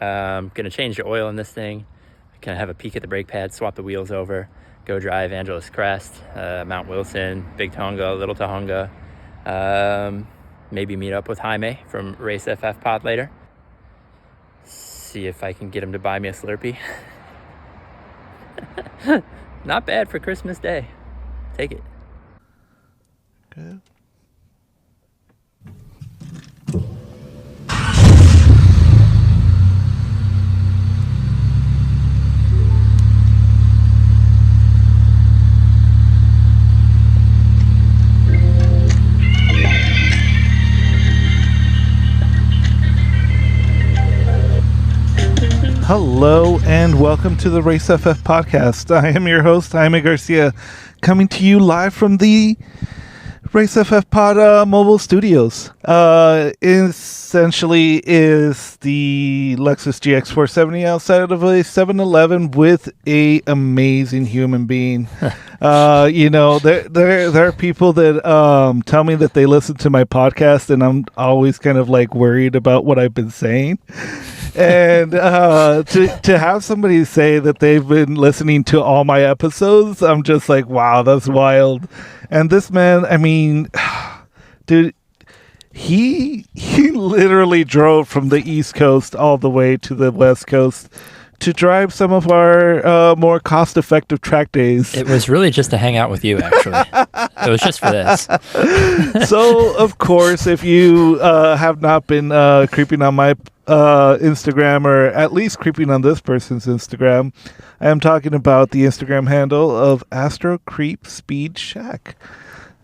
Gonna change the oil in this thing. Gonna have a peek at the brake pad, swap the wheels over, go drive Angeles Crest, Mount Wilson, Big Tonga, Little Tujunga. Maybe meet up with Jaime from RaceFF pod later. See if I can get him to buy me a Slurpee. Not bad for Christmas Day. Take it. Good. Hello and welcome to the RaceFF podcast. I am your host, Jaime Garcia, coming to you live from the RaceFF pod mobile studios. Essentially is the Lexus GX470 outside of a 7-Eleven with a amazing human being. There are people that tell me that they listen to my podcast, and I'm always kind of like worried about what I've been saying. And to have somebody say that they've been listening to all my episodes, I'm just like, wow, that's wild. And this man, I mean, dude, he literally drove from the East Coast all the way to the West Coast to drive some of our more cost-effective track days. It was really just to hang out with you, actually. It was just for this. So, of course, if you have not been creeping on my Instagram, or at least creeping on this person's Instagram, I am talking about the Instagram handle of Astro Creep Speed Shack.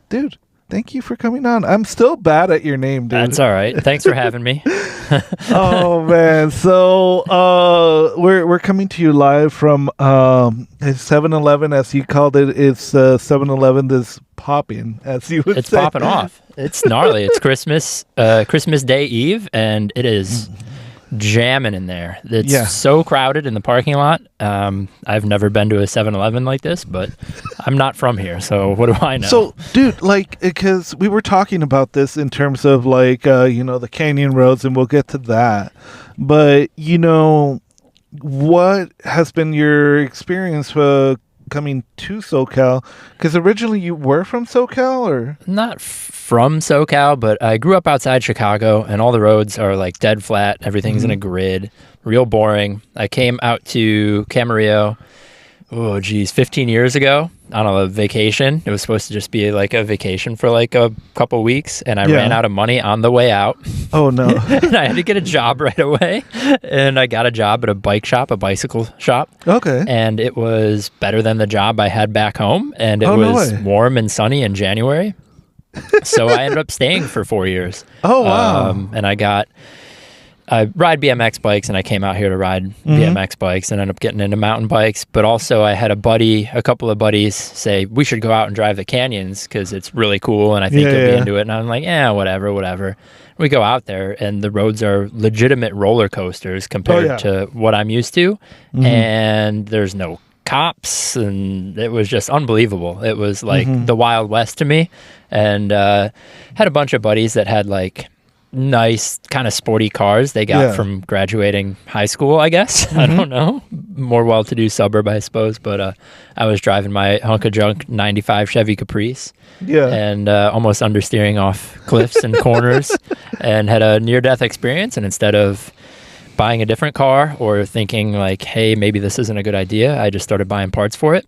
Dude, thank you for coming on. I'm still bad at your name, dude. That's all right. Thanks for having me. Oh man, so we're coming to you live from 7-Eleven, as you called it. It's 7-Eleven that's popping, as you would say. It's popping off. It's gnarly. It's Christmas Day Eve, and it is jamming in there. It's so crowded in the parking lot. I've never been to a 7-Eleven like this, but I'm not from here, so what do I know? So, dude, like, because we were talking about this in terms of, like, the canyon roads, and we'll get to that. But, what has been your experience coming to SoCal? Because originally you were from SoCal, or? Not from SoCal, but I grew up outside Chicago, and all the roads are like dead flat. Everything's in a grid, real boring. I came out to Camarillo, 15 years ago on a vacation. It was supposed to just be like a vacation for like a couple weeks, and I ran out of money on the way out. Oh no. And I had to get a job right away, and I got a job at a bicycle shop. Okay. And it was better than the job I had back home, and it was warm and sunny in January. So I ended up staying for 4 years. Oh wow. And I ride BMX bikes, and I came out here to ride BMX bikes and ended up getting into mountain bikes. But also I had a couple of buddies say, we should go out and drive the canyons because it's really cool, and I think you'll be into it. And I'm like, whatever. We go out there, and the roads are legitimate roller coasters compared to what I'm used to. And there's no cops, and it was just unbelievable. It was like the Wild West to me. And had a bunch of buddies that had like nice kind of sporty cars they got from graduating high school, I guess. I don't know. More well-to-do suburb, I suppose. But I was driving my hunk-of-junk 95 Chevy Caprice and almost understeering off cliffs and corners, and had a near-death experience. And instead of buying a different car or thinking like, hey, maybe this isn't a good idea, I just started buying parts for it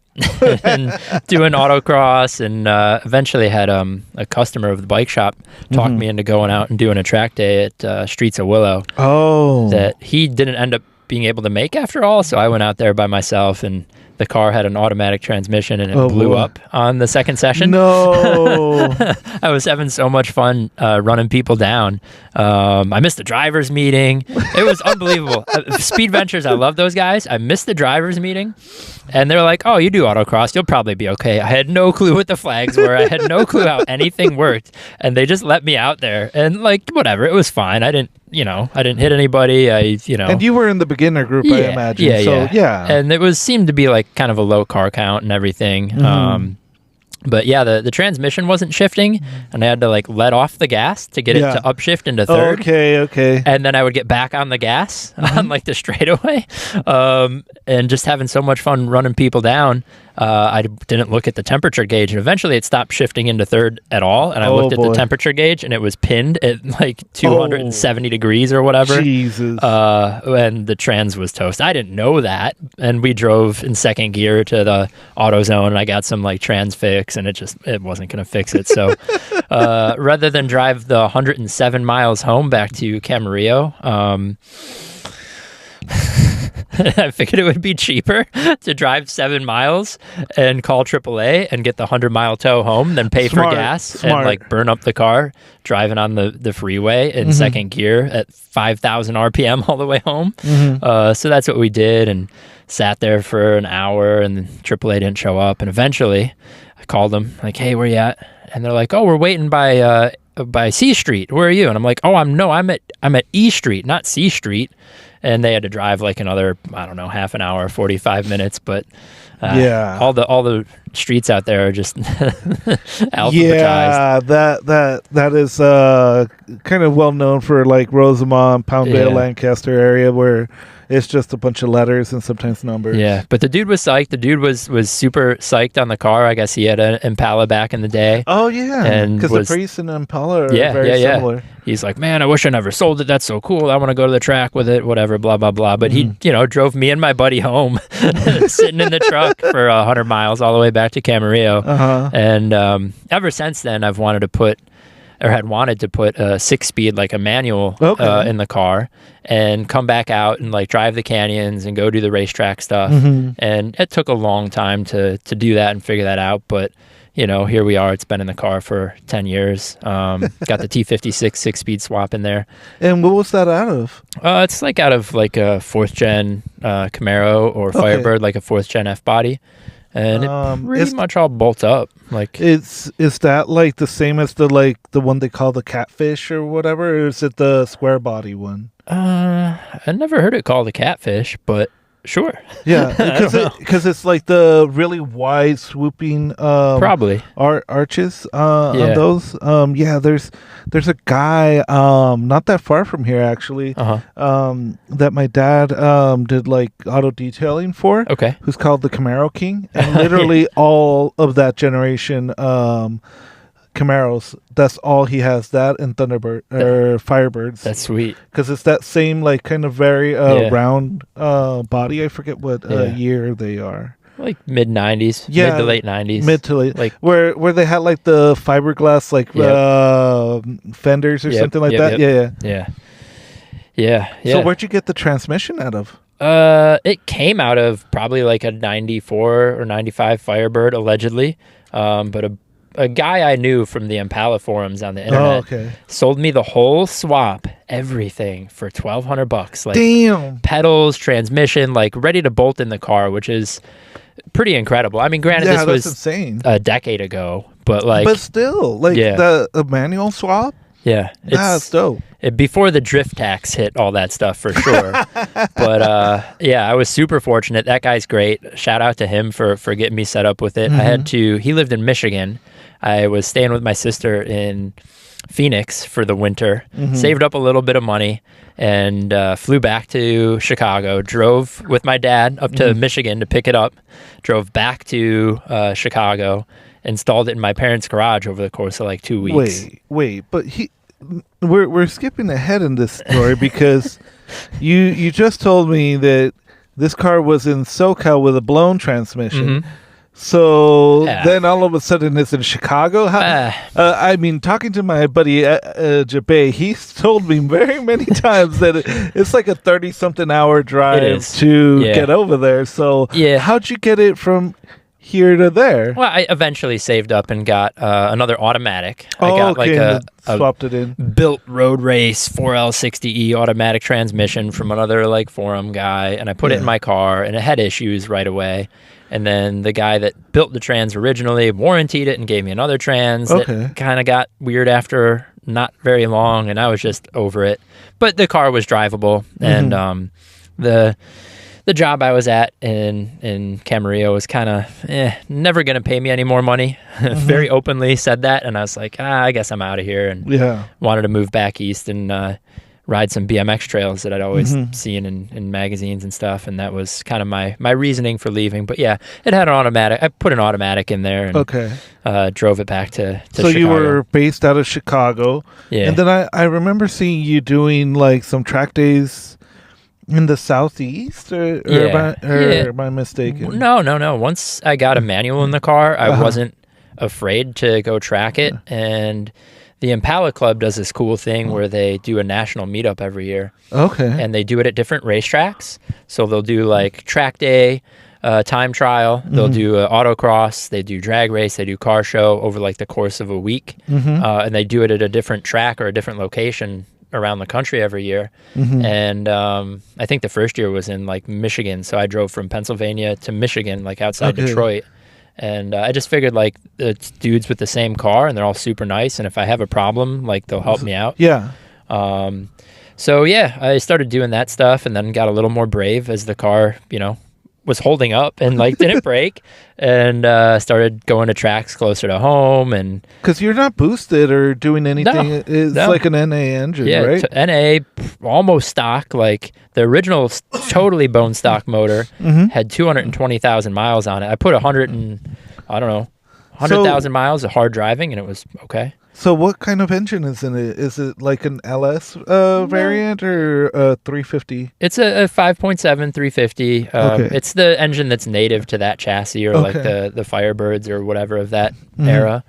and doing autocross, and eventually had a customer of the bike shop talk me into going out and doing a track day at Streets of Willow that he didn't end up being able to make after all. So I went out there by myself, and the car had an automatic transmission, and it blew up on the second session. No. I was having so much fun running people down. I missed the driver's meeting. It was unbelievable. Speed Ventures, I love those guys. I missed the driver's meeting, and they're like, oh, you do autocross, you'll probably be okay. I had no clue what the flags were. I had no clue how anything worked, and they just let me out there, and like, whatever, it was fine. I didn't hit anybody. And you were in the beginner group, I imagine. Yeah. And it seemed to be like kind of a low car count and everything. But yeah, the transmission wasn't shifting, and I had to like let off the gas to get it to upshift into third. Okay. And then I would get back on the gas on like the straightaway, and just having so much fun running people down. I didn't look at the temperature gauge, and eventually it stopped shifting into third at all. And I looked at the temperature gauge, and it was pinned at like 270 degrees or whatever. Jesus. And the trans was toast. I didn't know that. And we drove in second gear to the AutoZone, and I got some like trans fix, and it wasn't going to fix it. So rather than drive the 107 miles home back to Camarillo, I figured it would be cheaper to drive 7 miles and call AAA and get the 100-mile tow home than pay for gas and like burn up the car driving on the freeway in second gear at 5,000 RPM all the way home. So that's what we did, and sat there for an hour, and AAA didn't show up. And eventually I called them like, hey, where you at? And they're like, oh, we're waiting by C Street. Where are you? And I'm like, oh, I'm at E Street, not C Street. And they had to drive like another, I don't know, half an hour, 45 minutes. But all the streets out there are just alphabetized. Yeah, that is kind of well known for like Rosamond, Poundale, Lancaster area, where it's just a bunch of letters and sometimes numbers. Yeah, but the dude was psyched. The dude was super psyched on the car. I guess he had an Impala back in the day. Oh, yeah. Because the Prius and Impala are very similar. He's like, man, I wish I never sold it. That's so cool. I want to go to the track with it, whatever, blah, blah, blah. But he, drove me and my buddy home, sitting in the truck for 100 miles all the way back to Camarillo. And ever since then, I've wanted to put a 6-speed, like a manual in the car, and come back out and like drive the canyons and go do the racetrack stuff. And it took a long time to do that and figure that out. But, here we are. It's been in the car for 10 years. Got the T56 6-speed swap in there. And what was that out of? It's like out of like a 4th gen Camaro or Firebird, like a 4th gen F body. And it pretty much all bolts up. Like, is that like the same as the one they call the Catfish or whatever, or is it the square body one? I never heard it called a Catfish, but sure. Yeah, because it's like the really wide swooping probably arches on those. There's a guy not that far from here actually that my dad did like auto detailing for. Okay. Who's called the Camaro King, and literally all of that generation Camaros, that's all he has, that and Thunderbird or Firebirds. That's sweet, because it's that same like kind of very round body. I forget what year they are, like mid 90s, mid to late 90s, mid to late, like where they had like the fiberglass like fenders or something like that. Yeah. So where'd you get the transmission out of? It came out of probably like a 94 or 95 Firebird allegedly, but a guy I knew from the Impala forums on the internet sold me the whole swap, everything, for $1,200. Like, damn, pedals, transmission, like ready to bolt in the car, which is pretty incredible. I mean, granted, this was insane. A decade ago, but still, like the manual swap. Yeah, it's dope. Before the drift tax hit, all that stuff for sure. But I was super fortunate. That guy's great. Shout out to him for getting me set up with it. He lived in Michigan. I was staying with my sister in Phoenix for the winter, saved up a little bit of money, and flew back to Chicago, drove with my dad up to Michigan to pick it up, drove back to Chicago, installed it in my parents' garage over the course of like 2 weeks. Wait, but we're skipping ahead in this story because you just told me that this car was in SoCal with a blown transmission. So then all of a sudden it's in Chicago. I mean, talking to my buddy Jaime, he's told me very many times that it's like a 30-something hour drive to get over there. So how'd you get it from here to there? Well, I eventually saved up and got another automatic. Swapped it in. Built road race 4L60E automatic transmission from another like forum guy, and I put it in my car, and it had issues right away. And then the guy that built the trans originally warrantied it and gave me another trans that kind of got weird after not very long, and I was just over it. But the car was drivable, and the the job I was at in Camarillo was kind of never going to pay me any more money. Very openly said that, and I was like, I guess I'm out of here, and wanted to move back east and ride some BMX trails that I'd always seen in magazines and stuff, and that was kind of my reasoning for leaving. But yeah, it had an automatic. I put an automatic in there and drove it back to So Chicago. You were based out of Chicago. Yeah. And then I remember seeing you doing like some track days in the southeast, or am I mistaken? No. Once I got a manual in the car, I wasn't afraid to go track it, and the Impala Club does this cool thing where they do a national meetup every year. Okay. And they do it at different racetracks. So they'll do like track day, time trial. They'll do autocross. They do drag race. They do car show over like the course of a week. And they do it at a different track or a different location around the country every year. And I think the first year was in like Michigan. So I drove from Pennsylvania to Michigan, like outside Detroit. And I just figured, like, it's dudes with the same car, and they're all super nice. And if I have a problem, like, they'll help me out. Yeah. So, yeah, I started doing that stuff and then got a little more brave as the car, was holding up and, like, didn't break. And started going to tracks closer to home. And because you're not boosted or doing anything. No, it's like an NA engine, right? NA, almost stock. Like, the original totally bone stock motor had 220,000 miles on it. I put 100,000 miles of hard driving, and it was okay. So what kind of engine is in it? Is it like an LS variant or a 350? It's a 5.7 350. It's the engine that's native to that chassis, or like the Firebirds or whatever of that era.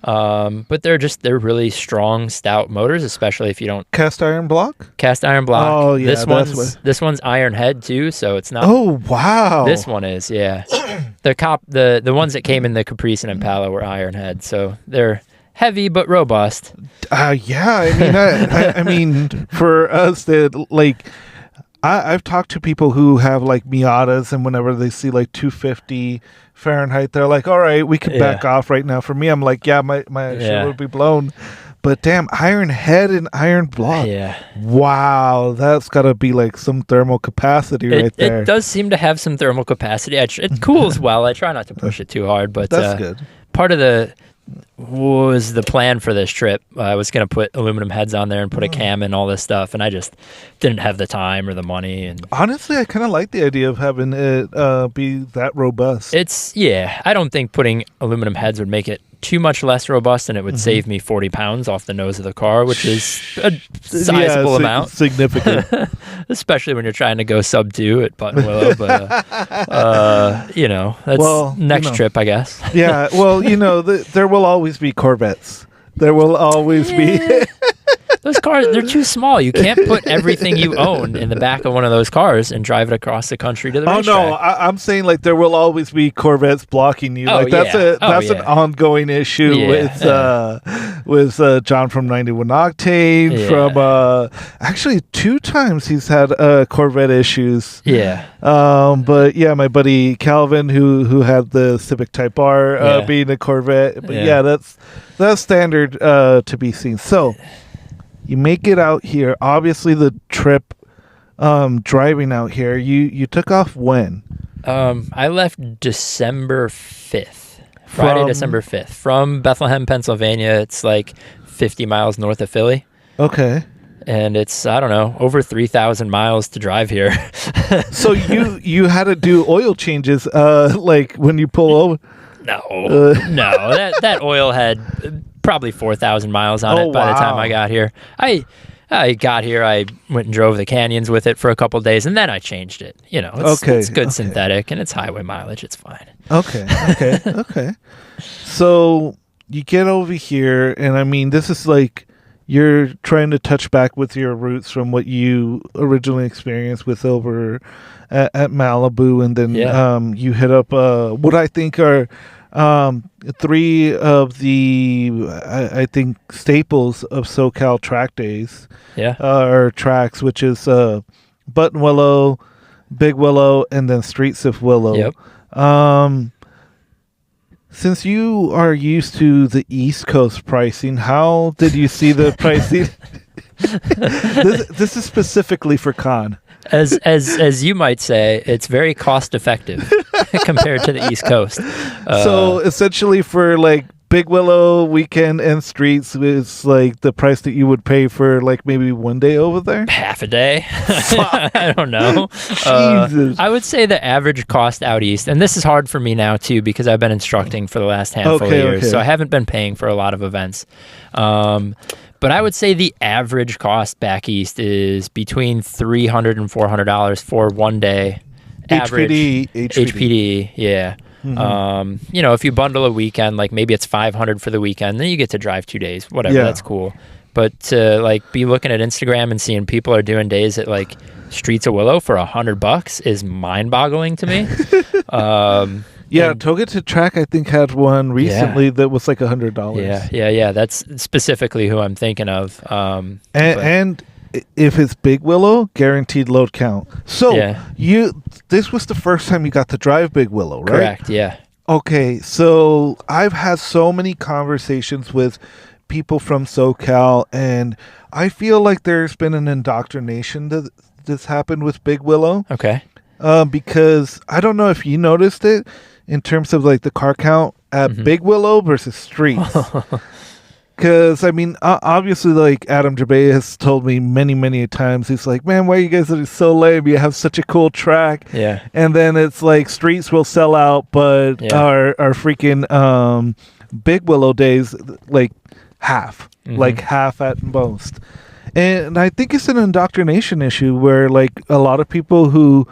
But they're really strong, stout motors, especially if you don't cast iron block. Oh yeah, this one's iron head too, so it's not. Oh wow, this one is the ones that came in the Caprice and Impala were iron head, so they're heavy but robust. I mean, for us that like. I've talked to people who have like Miatas, and whenever they see like 250 Fahrenheit, they're like, all right, we can back off right now. For me, I'm like, my shit would be blown. But damn, iron head and iron block. Yeah. Wow, that's got to be like some thermal capacity right there. It does seem to have some thermal capacity. It cools well. I try not to push it too hard, but that's good. Part of was the plan for this trip. I was going to put aluminum heads on there and put a cam and all this stuff, and I just didn't have the time or the money. And honestly, I kind of like the idea of having it be that robust. I don't think putting aluminum heads would make it too much less robust, and it would save me 40 pounds off the nose of the car, which is a sizable amount. Significant. Especially when you're trying to go sub 2 at Buttonwillow. But, that's next trip, I guess. Yeah, well, there will always be Corvettes. There will always be... Those cars, they're too small. You can't put everything you own in the back of one of those cars and drive it across the country to the racetrack. Oh, no. I'm saying, like, there will always be Corvettes blocking you. That's an ongoing issue with John from 91 Octane. Yeah. From actually 2 times he's had Corvette issues. Yeah. But yeah, my buddy Calvin, who had the Civic Type R being a Corvette. But that's standard to be seen. So you make it out here. Obviously, the trip driving out here, you took off when? I left December 5th. Friday, December 5th. From Bethlehem, Pennsylvania. It's like 50 miles north of Philly. Okay. And it's, I don't know, over 3,000 miles to drive here. So you had to do oil changes, like when you pull over? No. That oil had probably 4,000 miles on it by the time I got here. I got here, I went and drove the canyons with it for a couple of days, and then I changed it. It's good synthetic, and it's highway mileage. It's fine. Okay. So you get over here, and I mean, this is like you're trying to touch back with your roots from what you originally experienced with over at Malibu, and then you hit up what I think are 3 of the I think staples of SoCal track days, or tracks, which is Buttonwillow, Big Willow, and then Streets of Willow. Yep. Since you are used to the East Coast pricing, how did you see the pricing? This is specifically for Con. As you might say, it's very cost effective compared to the East Coast. So essentially, for like Big Willow weekend and streets, is like the price that you would pay for like maybe one day over there. Half a day. I don't know. Jesus. I would say the average cost out east, and this is hard for me now too because I've been instructing for the last handful of years, so I haven't been paying for a lot of events. But I would say the average cost back east is between $300 and $400 for one day. Average HPD, yeah. You know, if you bundle a weekend, like maybe it's $500 for the weekend, then you get to drive 2 days, whatever. That's cool. But to like be looking at Instagram and seeing people are doing days at like Streets of Willow for $100 is mind-boggling to me. Toga to Track I think had one recently that was like $100. Yeah. That's specifically who I'm thinking of. And if it's Big Willow, guaranteed load count. So this was the first time you got to drive Big Willow, right? Correct. Yeah. Okay, so I've had so many conversations with people from SoCal, and I feel like there's been an indoctrination that this happened with Big Willow. Okay. Because I don't know if you noticed it in terms of like the car count at Big Willow versus Streets. Because, I mean, obviously, like, Adam Jabe has told me many, many times, he's like, man, why you guys are so lame? You have such a cool track. Yeah. And then it's like, Streets will sell out, but our freaking Big Willow days, like, half. Like, half at most. And I think it's an indoctrination issue where, like, a lot of people who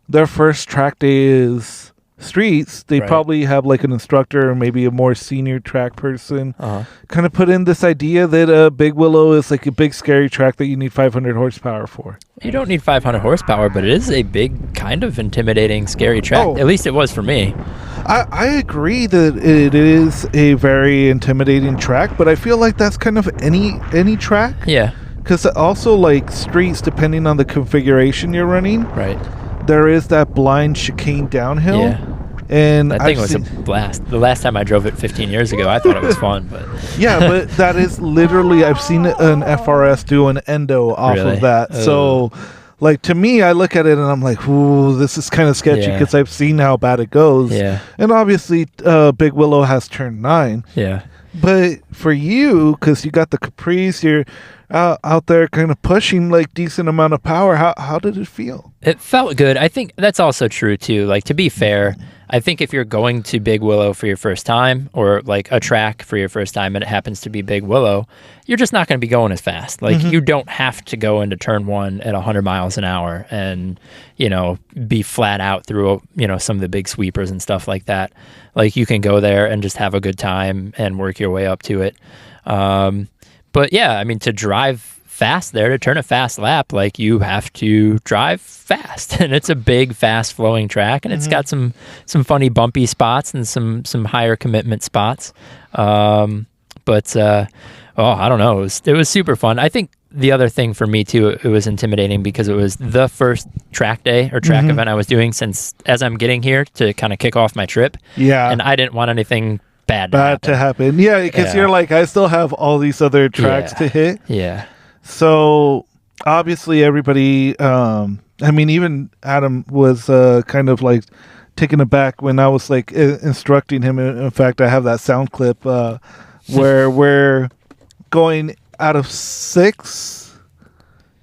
their first track day is Streets, they probably have like an instructor or maybe a more senior track person kind of put in this idea that Big Willow is like a big scary track that you need 500 horsepower for. You don't need 500 horsepower, but it is a big kind of intimidating scary track. At least it was for me. I agree that it is a very intimidating track, but I feel like that's kind of any track. Yeah. Because also like Streets, depending on the configuration you're running, there is that blind chicane downhill. Yeah. And that thing was a blast. The last time I drove it 15 years ago, I thought it was fun. But but that is literally, I've seen an FRS do an endo off of that. So, like, to me, I look at it and I'm like, ooh, this is kind of sketchy because I've seen how bad it goes. Yeah. And obviously, Big Willow has turned 9. Yeah. But for you, because you got the Caprice, you're out there kind of pushing like decent amount of power. How did it feel? It felt good. I think that's also true too. Like, to be fair, I think if you're going to Big Willow for your first time, or like a track for your first time, and it happens to be Big Willow, you're just not going to be going as fast. Like, you don't have to go into turn 1 at 100 miles an hour and, you know, be flat out through, you know, some of the big sweepers and stuff like that. Like, you can go there and just have a good time and work your way up to it. But yeah, I mean, to drive fast there, to turn a fast lap, like, you have to drive fast, and it's a big, fast flowing track, and it's got some funny bumpy spots and some higher commitment spots. I don't know, it was super fun. I think the other thing for me too, it was intimidating because it was the first track day or track event I was doing since as I'm getting here to kind of kick off my trip. Yeah, and I didn't want anything bad to happen. Yeah, because you're like, I still have all these other tracks to hit. Yeah. So obviously everybody, I mean, even Adam was kind of like taken aback when I was like instructing him. In fact, I have that sound clip where we're going out of 6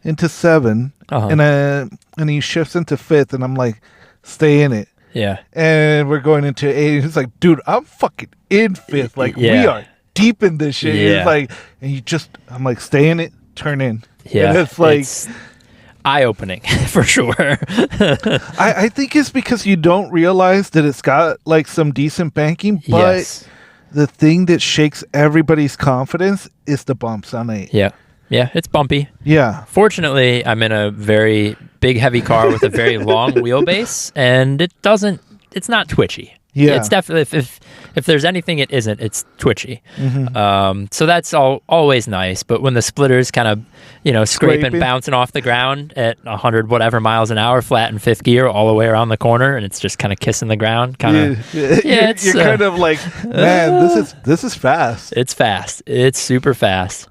into 7, and he shifts into 5th, and I'm like, stay in it. Yeah. And we're going into 8. He's like, dude, I'm fucking in 5th. Like, we are deep in this shit. Yeah. He's like, and I'm like, stay in it, turn in. Yeah. And it's like, eye-opening for sure. I think it's because you don't realize that it's got like some decent banking, but the thing that shakes everybody's confidence is the bumps on 8. Yeah. Yeah, it's bumpy. Yeah. Fortunately, I'm in a very big, heavy car with a very long wheelbase, and it's not twitchy. Yeah. It's definitely, if there's anything it isn't, it's twitchy. So that's always nice. But when the splitter's kind of, you know, scraping, bouncing off the ground at 100 whatever miles an hour, flat in 5th gear all the way around the corner, and it's just kind of kissing the ground, kind of. Yeah, you're kind of like, man, this is fast. It's fast. It's super fast.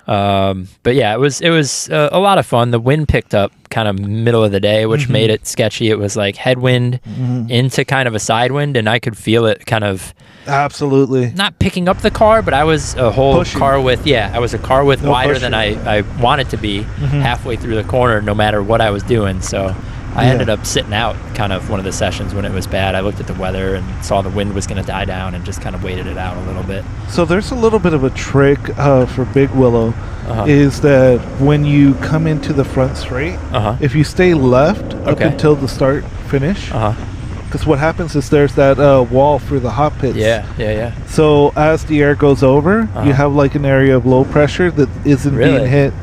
But yeah, it was a lot of fun. The wind picked up kind of middle of the day, which made it sketchy. It was like headwind into kind of a side wind, and I could feel it kind of absolutely not picking up the car, but I was a whole pushing. car width. Yeah, I was a car width wider than I wanted to be halfway through the corner, no matter what I was doing. So I ended up sitting out kind of one of the sessions when it was bad. I looked at the weather and saw the wind was going to die down and just kind of waited it out a little bit. So there's a little bit of a trick for Big Willow is that when you come into the front straight, if you stay left up until the start finish, because what happens is there's that wall for the hot pits. Yeah. So as the air goes over, you have like an area of low pressure that isn't being hit.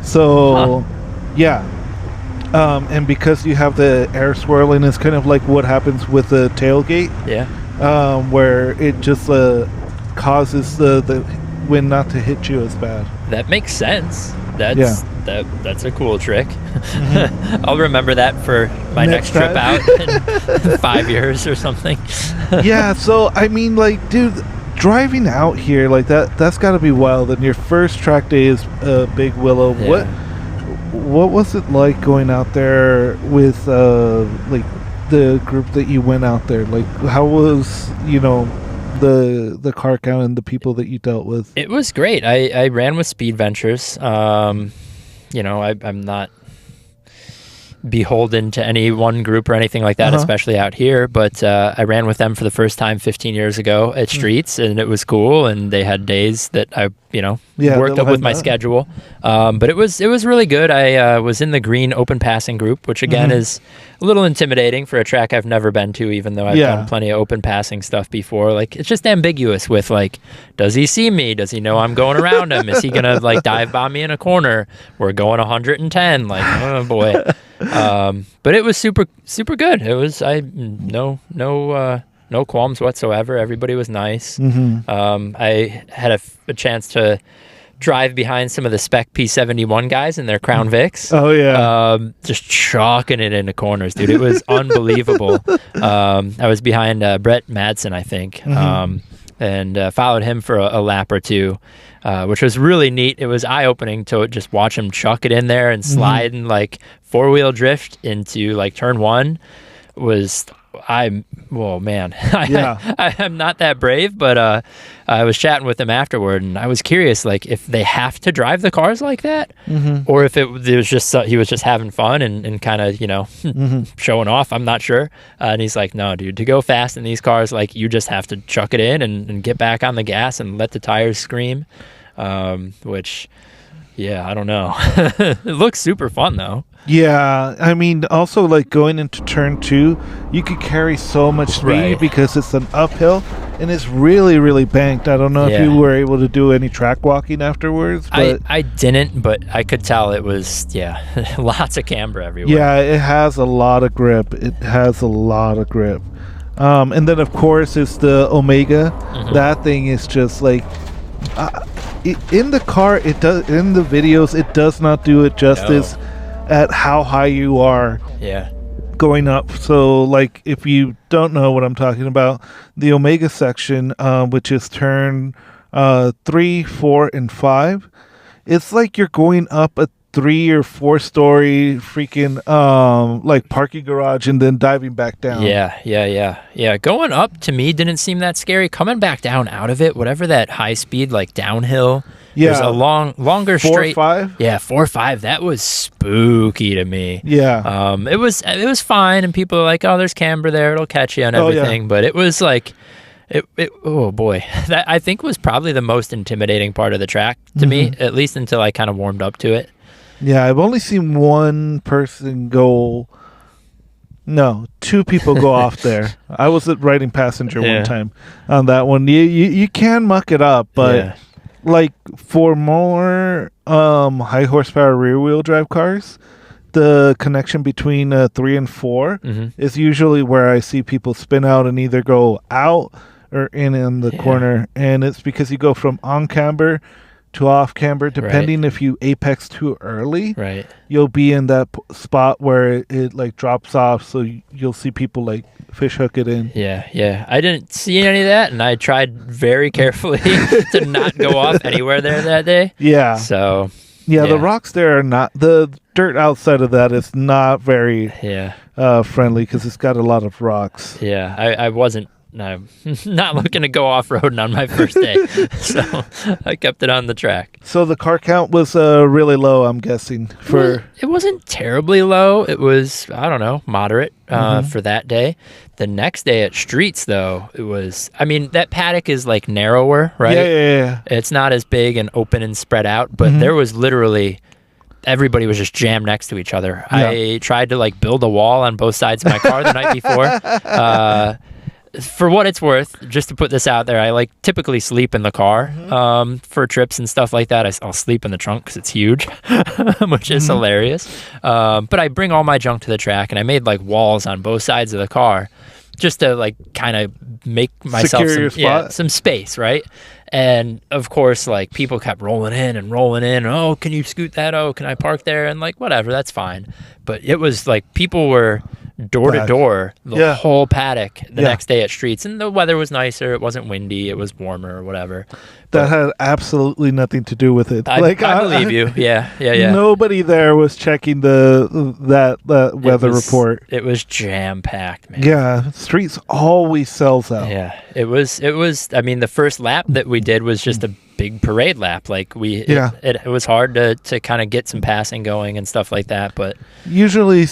So, yeah. And because you have the air swirling, it's kind of like what happens with the tailgate. Yeah. Where it just causes the wind not to hit you as bad. That makes sense. That's a cool trick. I'll remember that for my next trip out in 5 years or something. Yeah, so I mean, like, dude, driving out here like that's got to be wild. And your first track day is Big Willow. Yeah. What was it like going out there with like the group that you went out there? Like, how was the car count and the people that you dealt with? It was great. I ran with Speed Ventures. I'm not beholden to any one group or anything like that, especially out here. But I ran with them for the first time 15 years ago at Streets, and it was cool. And they had days that I, worked up with my schedule. But it was really good. I was in the green open passing group, which again is a little intimidating for a track I've never been to, even though I've done plenty of open passing stuff before. Like, it's just ambiguous with, like, does he see me? Does he know I'm going around him? Is he gonna like dive bomb me in a corner? We're going 110. Like, oh boy. But it was super, super good. It was no qualms whatsoever. Everybody was nice. I had a chance to drive behind some of the Spec P71 guys in their Crown Vics. Oh yeah. Just chalking it into corners, dude. It was unbelievable. I was behind Brett Madsen, I think, and followed him for a lap or two, which was really neat. It was eye-opening to just watch him chuck it in there and slide and like four-wheel drift into like turn one. I'm not that brave, but I was chatting with him afterward, and I was curious, like, if they have to drive the cars like that, or if it was just he was just having fun and kind of showing off. I'm not sure. And he's like, no, dude, to go fast in these cars, like, you just have to chuck it in and get back on the gas and let the tires scream. Which, yeah, I don't know. It looks super fun though. Yeah, I mean, also, like, going into turn 2, you could carry so much speed because it's an uphill, and it's really, really banked. I don't know if you were able to do any track walking afterwards. But I didn't, but I could tell it was, lots of camber everywhere. Yeah, it has a lot of grip. And then, of course, it's the Omega. That thing is just, like... in the car, it does. In the videos, it does not do it justice. No. At how high you are going up. So, like, if you don't know what I'm talking about, the Omega section, which is turn 3, 4, and 5, it's like you're going up a 3 or 4 story freaking like parking garage and then diving back down. Yeah. Going up to me didn't seem that scary. Coming back down out of it, whatever that high speed like downhill. There's a longer 4 straight 4-5? Yeah, 4-5. That was spooky to me. Yeah. It was fine, and people are like, oh, there's camber there, it'll catch you on everything. But it was like oh boy. That I think was probably the most intimidating part of the track to me, at least until I kind of warmed up to it. Yeah, I've only seen one person go. No, 2 people go off there. I was riding passenger one time on that one. You can muck it up, but like for more high horsepower rear wheel drive cars, the connection between 3 and 4 is usually where I see people spin out and either go out or in the corner, and it's because you go from on camber to off camber, depending if you apex too early. Right. You'll be in that spot where it like drops off, so you'll see people like fish hook it in. Yeah. I didn't see any of that, and I tried very carefully to not go off anywhere there that day. Yeah. So. Yeah, the rocks there are not, the dirt outside of that is not very friendly because it's got a lot of rocks. Yeah, I wasn't not looking to go off-roading on my first day, so I kept it on the track. So the car count was really low, I'm guessing. It wasn't terribly low. It was, I don't know, moderate for that day. The next day at Streets, though, it was, I mean, that paddock is like narrower, right? Yeah. It's not as big and open and spread out, but there was literally, everybody was just jammed next to each other. Yeah. I tried to like build a wall on both sides of my car the night before. For what it's worth, just to put this out there, I like typically sleep in the car for trips and stuff like that. I'll sleep in the trunk because it's huge, which is hilarious. But I bring all my junk to the track, and I made like walls on both sides of the car just to like kind of make myself some space, right? And of course, like people kept rolling in. Oh, can you scoot that? Oh, can I park there? And like, whatever, that's fine. But it was like people were door to door the whole paddock the next day at Streets, and the weather was nicer. It wasn't windy. It was warmer or whatever. That had absolutely nothing to do with it. I believe you. Yeah. Nobody there was checking that weather report. It was jam packed, man. Yeah, Streets always sells out. Yeah, it was. I mean, the first lap that we did was just a big parade lap. Like it was hard to kind of get some passing going and stuff like that. But usually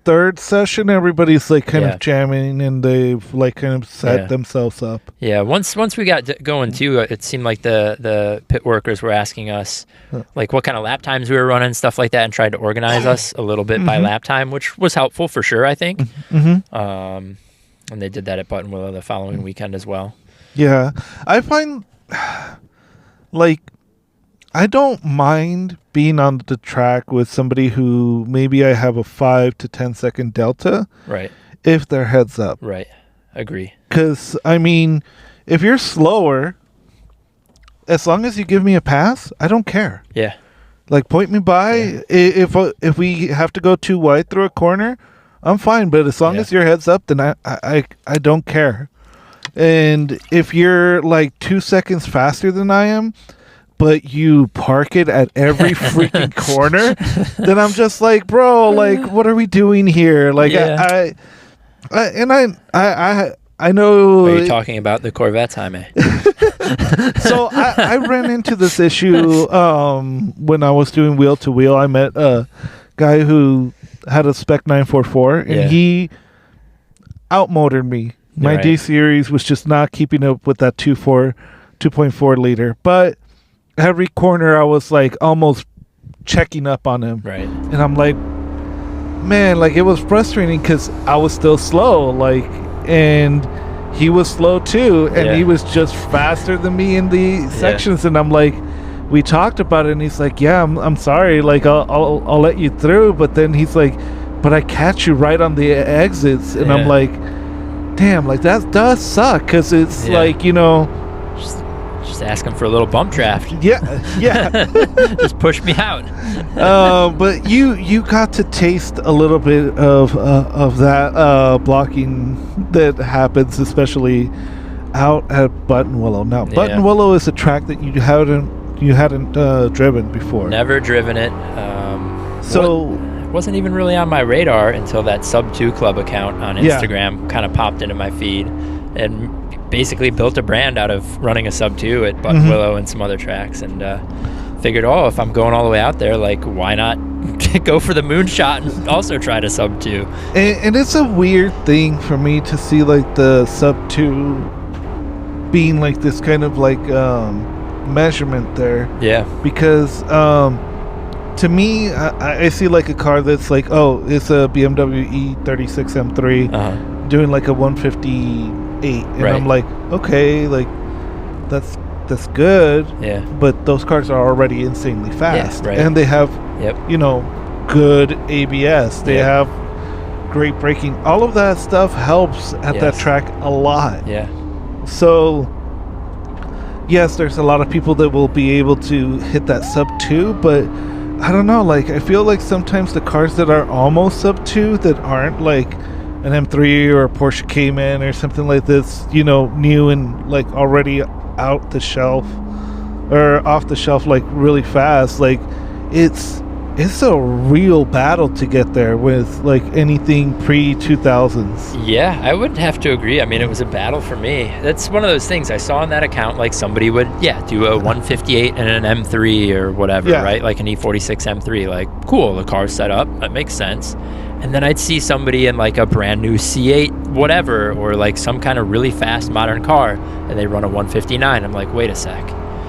third session, everybody's like kind of jamming, and they've like kind of set themselves up. Yeah, once we got going too, it seemed like the pit workers were asking us like what kind of lap times we were running, stuff like that, and tried to organize us a little bit by lap time, which was helpful for sure, I think. And they did that at Buttonwillow the following weekend as well. Yeah, I find like I don't mind being on the track with somebody who maybe I have a 5 to 10 second delta. Right. If they're heads up. Right. Agree. Because, I mean, if you're slower, as long as you give me a pass, I don't care. Yeah. Like, point me by. Yeah. If we have to go too wide through a corner, I'm fine. But as long as you're heads up, then I don't care. And if you're like 2 seconds faster than I am, but you park it at every freaking corner, then I'm just like, bro, like, what are we doing here? Like, I know. Are you talking about the Corvettes, Jaime? So I ran into this issue when I was doing wheel to wheel. I met a guy who had a Spec 944, and he outmotored me. My D series was just not keeping up with that 2.4 liter, but every corner I was like almost checking up on him. Right. And I'm like, man, like it was frustrating because I was still slow, like, and he was slow too, and he was just faster than me in the sections. And I'm like, we talked about it, and he's like, yeah, I'm sorry, like I'll let you through, but then he's like, but I catch you right on the exits, and I'm like, damn, like that does suck, because it's like, you know, just asking for a little bump draft. Yeah. Just push me out. But you got to taste a little bit of that blocking that happens, especially out at Buttonwillow. Now, Buttonwillow is a track that you hadn't driven before. Never driven it. It wasn't even really on my radar until that Sub 2 Club account on Instagram kind of popped into my feed, and basically built a brand out of running a Sub 2 at Buttonwillow and some other tracks, and figured, if I'm going all the way out there, like, why not go for the moonshot and also try to Sub 2? And it's a weird thing for me to see like the Sub 2 being like this kind of like measurement there. Yeah. Because to me, I see like a car that's like, it's a BMW E36 M3 doing like a 158, and I'm like, okay, like that's good. Yeah. But those cars are already insanely fast, and they have, you know, good ABS. They have great braking. All of that stuff helps at that track a lot. Yeah. So yes, there's a lot of people that will be able to hit that sub 2, but I don't know, like, I feel like sometimes the cars that are almost sub 2 that aren't like an M3 or a Porsche Cayman or something like this, you know, new and like already out the shelf or off the shelf like really fast, like it's a real battle to get there with like anything pre-2000s. Yeah, I would have to agree. I mean, it was a battle for me. That's one of those things I saw on that account, like somebody would, do a 158 and an M3 or whatever, right? Like an E46 M3. Like, cool, the car's set up. That makes sense. And then I'd see somebody in like a brand new C8 whatever, or like some kind of really fast modern car, and they run a 159. I'm like, wait a sec.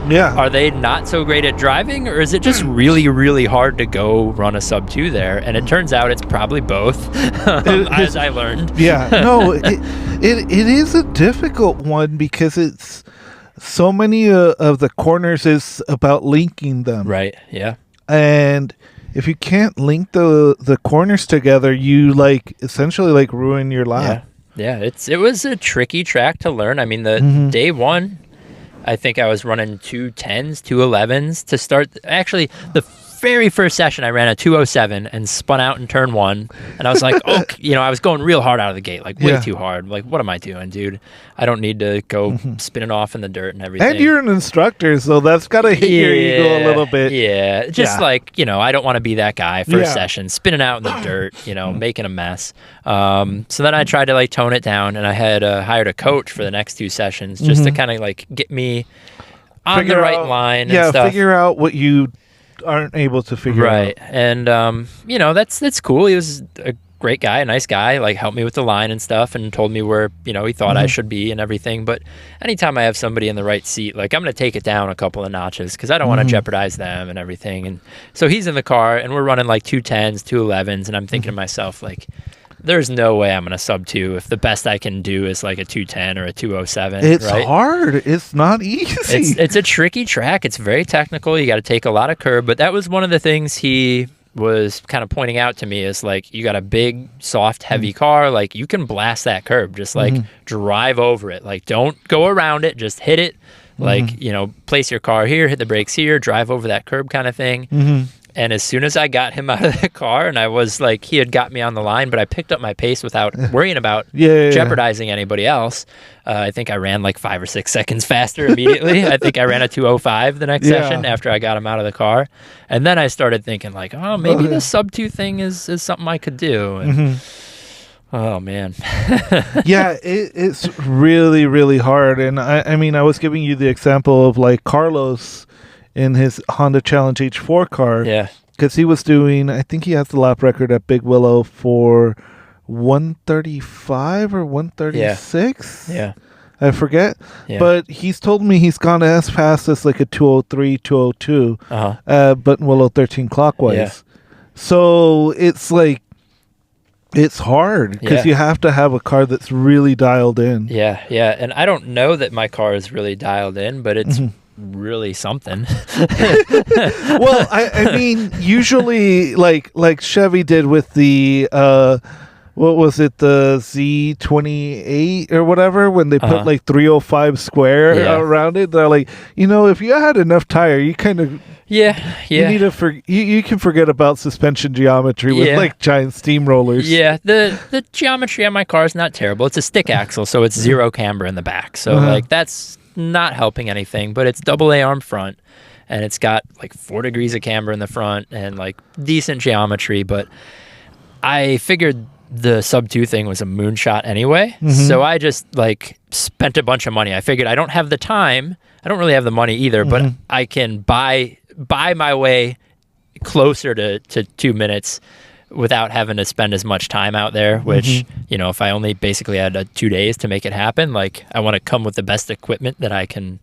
Yeah. Are they not so great at driving, or is it just really, really hard to go run a sub 2 there? And it turns out it's probably both, as I learned. Yeah. No, it is a difficult one because it's so many of the corners is about linking them. Right. Yeah. And if you can't link the corners together, you like essentially like ruin your lap. Yeah. It was a tricky track to learn. I mean, the day one, I think I was running 210s, 211s to start. Actually, the very first session, I ran a 207 and spun out in turn 1. And I was like, I was going real hard out of the gate, like way too hard. Like, what am I doing, dude? I don't need to go spinning off in the dirt and everything. And you're an instructor, so that's got to hit your ego a little bit. Yeah, just like, I don't want to be that guy first session, spinning out in the dirt, making a mess. So then I tried to like tone it down, and I had hired a coach for the next 2 sessions just to kind of like get me on the right line and stuff. Figure out what you aren't able to figure out. Right. And that's cool. He was a great guy, a nice guy, like helped me with the line and stuff and told me where, he thought I should be and everything. But anytime I have somebody in the right seat, like I'm going to take it down a couple of notches because I don't want to jeopardize them and everything. And so he's in the car and we're running like 210s, 211s, and I'm thinking to myself, like, there's no way I'm going to sub 2 if the best I can do is like a 210 or a 207. It's hard. It's not easy. It's a tricky track. It's very technical. You got to take a lot of curb. But that was one of the things he was kind of pointing out to me is like, you got a big, soft, heavy car. Like you can blast that curb. Just like drive over it. Like don't go around it. Just hit it. Like, place your car here, hit the brakes here, drive over that curb kind of thing. And as soon as I got him out of the car, and I was like, he had got me on the line, but I picked up my pace without worrying about jeopardizing anybody else. I think I ran like 5 or 6 seconds faster immediately. I think I ran a 205 the next session after I got him out of the car. And then I started thinking like, maybe this sub 2 thing is something I could do. And, oh, man. It's really, really hard. And I mean, I was giving you the example of like Carlos in his Honda Challenge H4 car. Yeah. Because he was doing, I think he has the lap record at Big Willow for 135 or 136. Yeah. I forget. Yeah. But he's told me he's gone as fast as like a 203, 202 Button Willow 13 clockwise. Yeah. So it's like, it's hard because you have to have a car that's really dialed in. Yeah. And I don't know that my car is really dialed in, but it's really something. Well, I mean, usually like Chevy did with the what was it, the Z28 or whatever, when they put like 305 square around it. They're like, if you had enough tire, you kind of you need to you can forget about suspension geometry with like giant steamrollers. The geometry on my car is not terrible. It's a stick axle, so it's 0 camber in the back, so like that's not helping anything, but it's AA arm front and it's got like 4 degrees of camber in the front and like decent geometry. But I figured the sub 2 thing was a moonshot anyway, so I just like spent a bunch of money. I figured I don't have the time, I don't really have the money either, but I can buy my way closer to 2 minutes without having to spend as much time out there, which, if I only basically had 2 days to make it happen, like I want to come with the best equipment that I can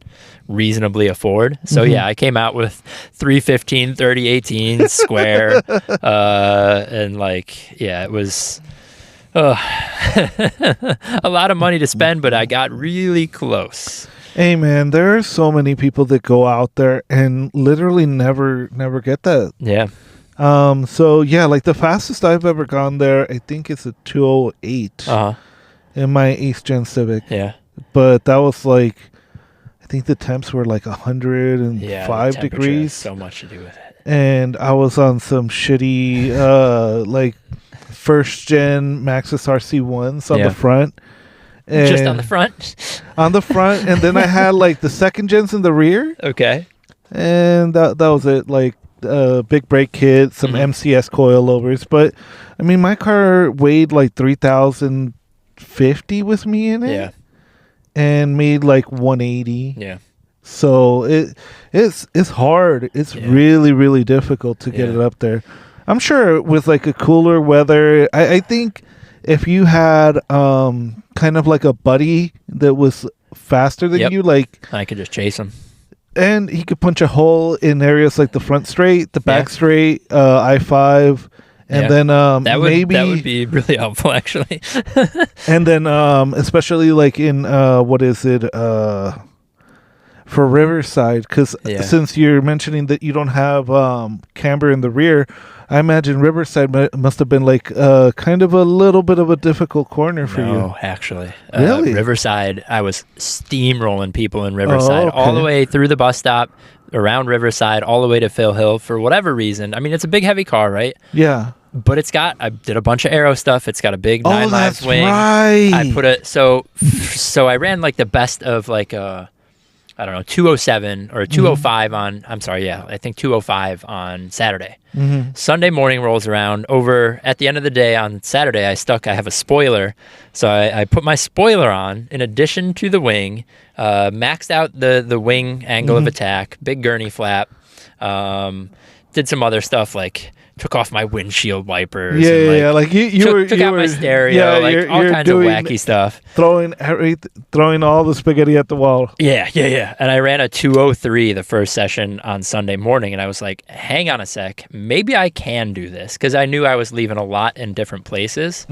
reasonably afford. So I came out with 315, 30, 18 square, and like, it was a lot of money to spend, but I got really close. Hey man, there are so many people that go out there and literally never get that. Yeah. So yeah, like the fastest I've ever gone there, I think it's a 208 in my 8th Gen Civic. Yeah. But that was like, I think the temps were like 105 degrees. Has so much to do with it. And I was on some shitty like first gen Maxxis RC1s on the front. And just on the front? On the front, and then I had like the second gens in the rear. Okay. And that was it. Like big brake kit, some MCS coilovers. But I mean, my car weighed like 3,050 with me in it. Yeah. And made like 180. Yeah. So it's hard. It's really, really difficult to get it up there. I'm sure with like a cooler weather, I think if you had kind of like a buddy that was faster than you, like I could just chase him. And he could punch a hole in areas like the front straight, the back straight, I-5, and then that would be really helpful, actually. And then especially like in for Riverside, because since you're mentioning that you don't have camber in the rear, I imagine Riverside must have been like kind of a little bit of a difficult corner for you. No, actually. Really? Riverside, I was steamrolling people in Riverside all the way through the bus stop, around Riverside, all the way to Phil Hill for whatever reason. I mean, it's a big, heavy car, right? Yeah. But I did a bunch of aero stuff. It's got a big 9 live wing. Right. I put so I ran like the best of like I don't know, 207 or 205 on, I think 205 on Saturday. Sunday morning rolls around. Over at the end of the day on Saturday, I have a spoiler. So I put my spoiler on in addition to the wing, maxed out the wing angle of attack, big gurney flap, did some other stuff like took off my windshield wipers. Like you took out my stereo, like all kinds of wacky stuff. Throwing all the spaghetti at the wall. Yeah. And I ran a 203 the first session on Sunday morning, and I was like, hang on a sec, maybe I can do this, because I knew I was leaving a lot in different places.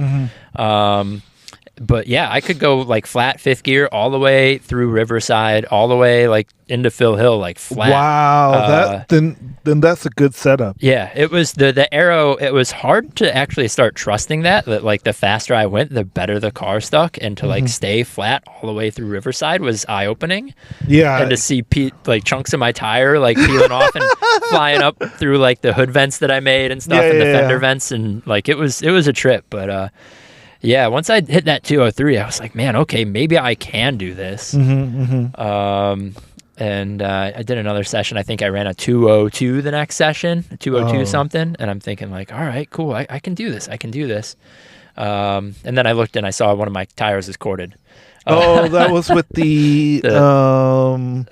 But yeah, I could go like flat fifth gear all the way through Riverside, all the way like into Phil Hill, like flat. Wow, then that's a good setup. Yeah, it was the aero. It was hard to actually start trusting that like the faster I went, the better the car stuck, and to like stay flat all the way through Riverside was eye opening. Yeah, and to see like chunks of my tire like peeling off and flying up through like the hood vents that I made and stuff, and the fender vents, and like it was a trip, but. Yeah, once I hit that 203, I was like, man, okay, maybe I can do this. And I did another session. I think I ran a 202 the next session, a 202 something. And I'm thinking like, all right, cool. I can do this. And then I looked and I saw one of my tires is corded. That was with the I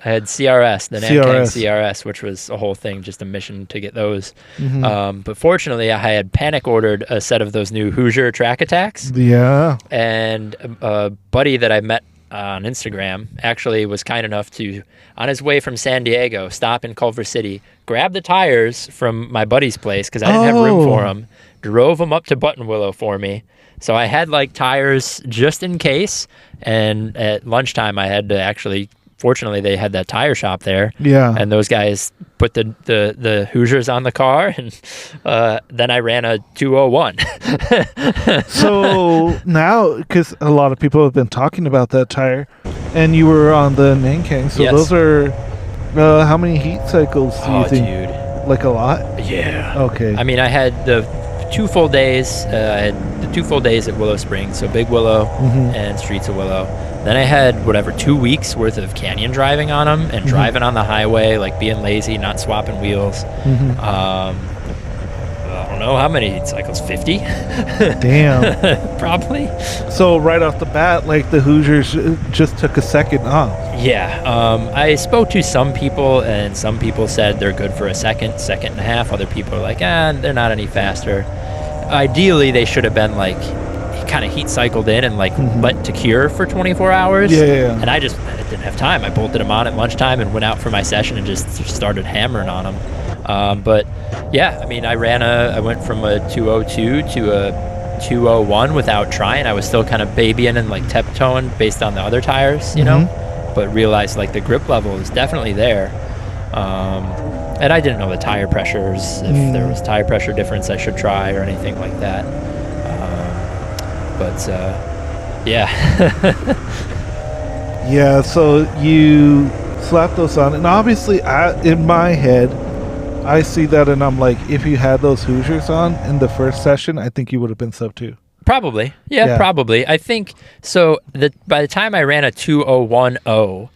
had CRS, the Namkang CRS, which was a whole thing, just a mission to get those. But fortunately, I had panic ordered a set of those new Hoosier track attacks. Yeah. And a buddy that I met on Instagram actually was kind enough to, on his way from San Diego, stop in Culver City, grab the tires from my buddy's place because I didn't have room for them, drove them up to Button Willow for me. So I had like tires just in case, and at lunchtime I had to actually, fortunately they had that tire shop there. Yeah. And those guys put the Hoosiers on the car, and then I ran a 201. So now, because a lot of people have been talking about that tire, and you were on the Namkang, so those are, how many heat cycles do you think? Dude. Like a lot? Yeah. Okay. I mean, I had the 2 full days. I had the 2 full days at Willow Springs, so Big Willow and Streets of Willow. Then I had 2 weeks worth of canyon driving on them and driving on the highway, like being lazy, not swapping wheels. I don't know how many heat cycles, 50? Damn. Probably. So right off the bat, like the Hoosiers just took a second off. Yeah. I spoke to some people, and some people said they're good for a second and a half. Other people are like, they're not any faster. Ideally, they should have been like kind of heat cycled in and like let to cure for 24 hours. Yeah. And I didn't have time. I bolted them on at lunchtime and went out for my session and just started hammering on them. But yeah, I mean, I went from a 202 to a 201 without trying. I was still kind of babying and like tiptoeing based on the other tires, you know, but realized like the grip level is definitely there. And I didn't know the tire pressures, if there was tire pressure difference I should try or anything like that. Yeah, so slap those on, and obviously, in my head, I see that, and I'm like, if you had those Hoosiers on in the first session, I think you would have been sub 2. Probably. Yeah, probably. I think so. By the time I ran a 2:01:0,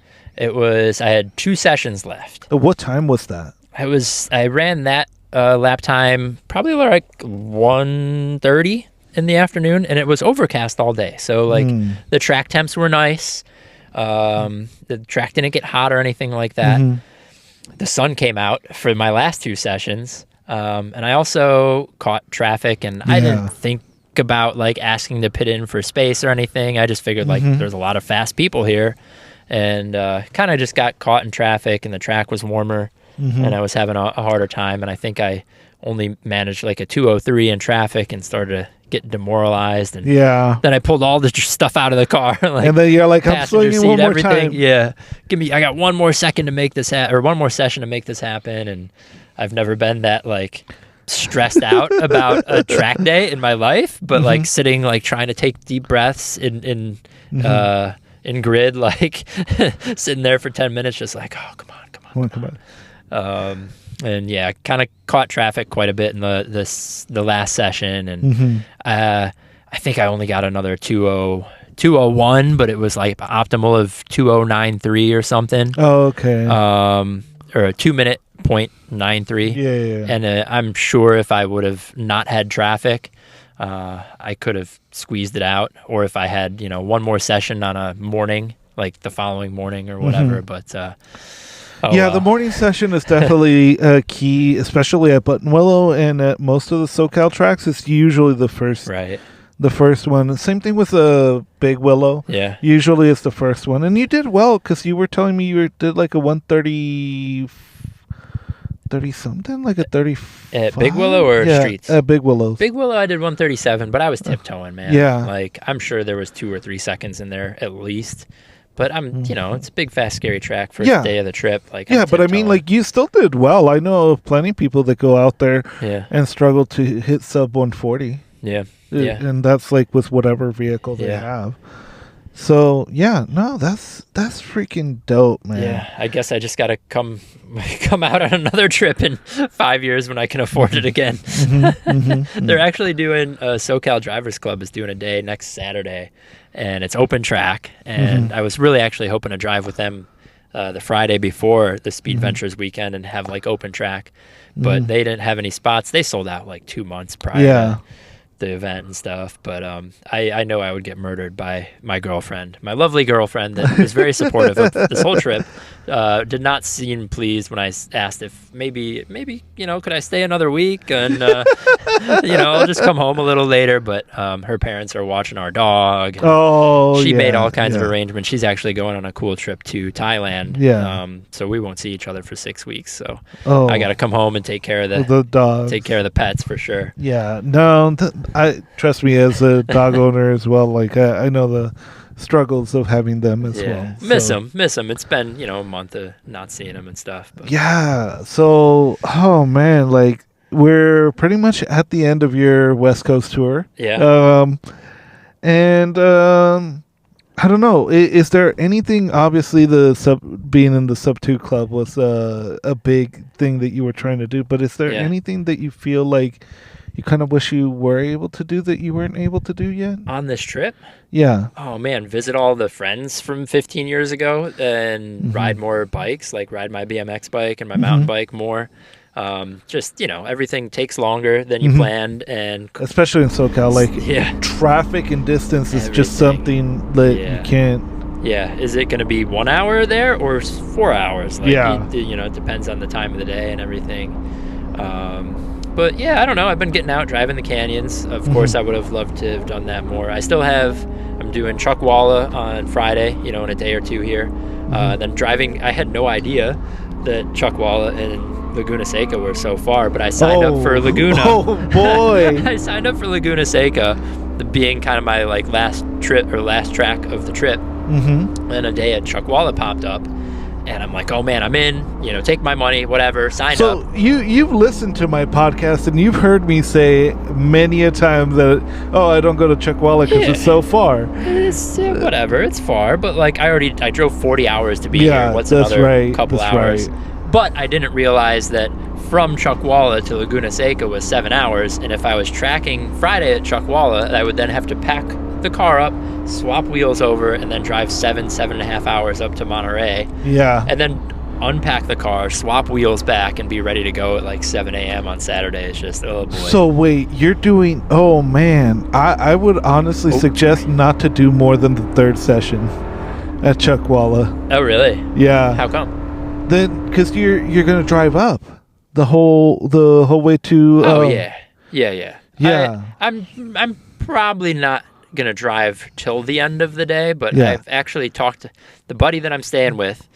I had 2 sessions left. What time was that? I ran that lap time probably like 1:30 in the afternoon, and it was overcast all day. So like the track temps were nice. The track didn't get hot or anything like that. The sun came out for my last 2 sessions, and I also caught traffic, and I didn't think about like asking to pit in for space or anything. I just figured like there's a lot of fast people here, and kind of just got caught in traffic, and the track was warmer, and I was having a harder time, and I think I only managed like a 2:03 in traffic and started to get demoralized, and then I pulled all the stuff out of the car, like, and then you're like, I'm swinging one more time. Yeah, I got one more second to make this or one more session to make this happen, and I've never been that like stressed out about a track day in my life, but like sitting like trying to take deep breaths in grid, like sitting there for 10 minutes just like, oh, come on. And yeah, I kind of caught traffic quite a bit in the last session, and I think I only got another 2:01, but it was like optimal of 2:09.3 or something. Oh, okay. Or a 2-minute 0.93. Yeah. And I'm sure if I would have not had traffic, I could have squeezed it out, or if I had one more session on a morning, like the following morning or whatever. But the morning session is definitely key, especially at Buttonwillow and at most of the SoCal tracks. It's usually the first. Right. The first one. Same thing with Big Willow. Yeah. Usually it's the first one. And you did well, because you were telling me you did like a 1:30 something, like a 35. At Big Willow or Streets? At Big Willow. Big Willow I did 1:37, but I was tiptoeing, man. Yeah. Like, I'm sure there was 2 or 3 seconds in there at least. But it's a big, fast, scary track first day of the trip. Like, but I mean, like, you still did well. I know of plenty of people that go out there and struggle to hit sub 140. Yeah. And that's like with whatever vehicle they have. So that's freaking dope, man. Yeah, I guess I just gotta come out on another trip in 5 years when I can afford it again. They're actually doing SoCal Drivers Club is doing a day next Saturday, and it's open track. And I was really actually hoping to drive with them the Friday before the Speed Ventures weekend and have like open track, but they didn't have any spots. They sold out like 2 months prior to the event and stuff. But I know I would get murdered by my girlfriend, my lovely girlfriend that was very supportive of this whole trip. Did not seem pleased when I asked if maybe could I stay another week, and I'll just come home a little later. But her parents are watching our dog. She made all kinds of arrangements. She's actually going on a cool trip to Thailand. So we won't see each other for 6 weeks. So I got to come home and take care of the dogs, take care of the pets for sure. I trust me, as a dog owner as well. Like I know the struggles of having them as well. Miss them. It's been a month of not seeing them and stuff. But. So man, like we're pretty much at the end of your West Coast tour. And I don't know. Is there anything? Obviously, being in the sub 2 club was a big thing that you were trying to do. But is there anything that you feel like you kind of wish you were able to do that you weren't able to do yet on this trip? Oh man, visit all the friends from 15 years ago and ride more bikes, like ride my BMX bike and my mountain bike more. Just everything takes longer than you planned, and especially in SoCal, like traffic and distance is just something that you can't. Is it going to be 1 hour there or 4 hours? Like, it depends on the time of the day and everything. But I don't know. I've been getting out, driving the canyons. Of course, I would have loved to have done that more. I'm doing Chuckwalla on Friday, in a day or two here. Then driving, I had no idea that Chuckwalla and Laguna Seca were so far, but I signed up for Laguna. Oh, boy. I signed up for Laguna Seca, being kind of my last track of the trip. And a day at Chuckwalla popped up. And I'm like, oh man, I'm in, take my money, whatever, sign up. So you've listened to my podcast and you've heard me say many a time that, I don't go to Chuckwalla because it's so far. It's whatever, it's far, but like I drove 40 hours to be here. What's another couple hours? Right. But I didn't realize that from Chuckwalla to Laguna Seca was 7 hours, and if I was tracking Friday at Chuckwalla, I would then have to pack the car up, swap wheels over, and then drive 7.5 hours up to Monterey. Yeah. And then unpack the car, swap wheels back, and be ready to go at like 7 a.m. on Saturday. It's just, oh boy. So wait, you're doing, oh man, I would honestly suggest not to do more than the third session at Chuckwalla. Oh really? Yeah. How come? Then, because you're going to drive up the whole way to... Yeah. I'm probably not gonna drive till the end of the day, but I've actually talked to the buddy that I'm staying with.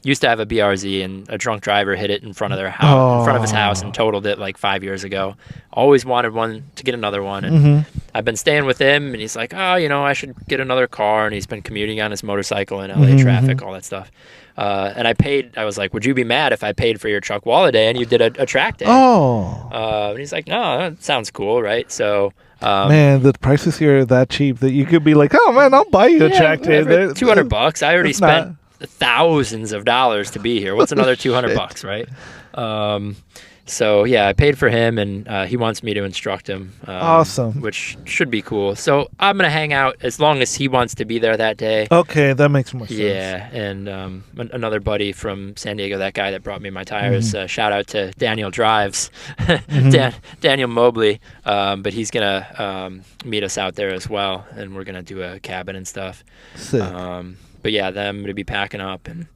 Used to have a BRZ, and a drunk driver hit it in front of their house, in front of his house, and totaled it like 5 years ago. Always wanted one to get another one, and I've been staying with him, and he's like, I should get another car, and he's been commuting on his motorcycle in LA traffic, all that stuff. And I was like, would you be mad if I paid for your Chuckwalla day and you did a track day? And he's like, no, that sounds cool, right? So. Man, the prices here are that cheap that you could be like, oh man, I'll buy you a track day. $200. I already spent thousands of dollars to be here. What's another $200, right? So yeah, I paid for him, and he wants me to instruct him. Awesome. Which should be cool. So I'm gonna hang out as long as he wants to be there that day. Okay, that makes more sense. Yeah, and another buddy from San Diego, that guy that brought me my tires. Shout out to Daniel Drives, Daniel Mobley. But he's gonna meet us out there as well, and we're gonna do a cabin and stuff. Sick. But yeah, then I'm going to be packing up and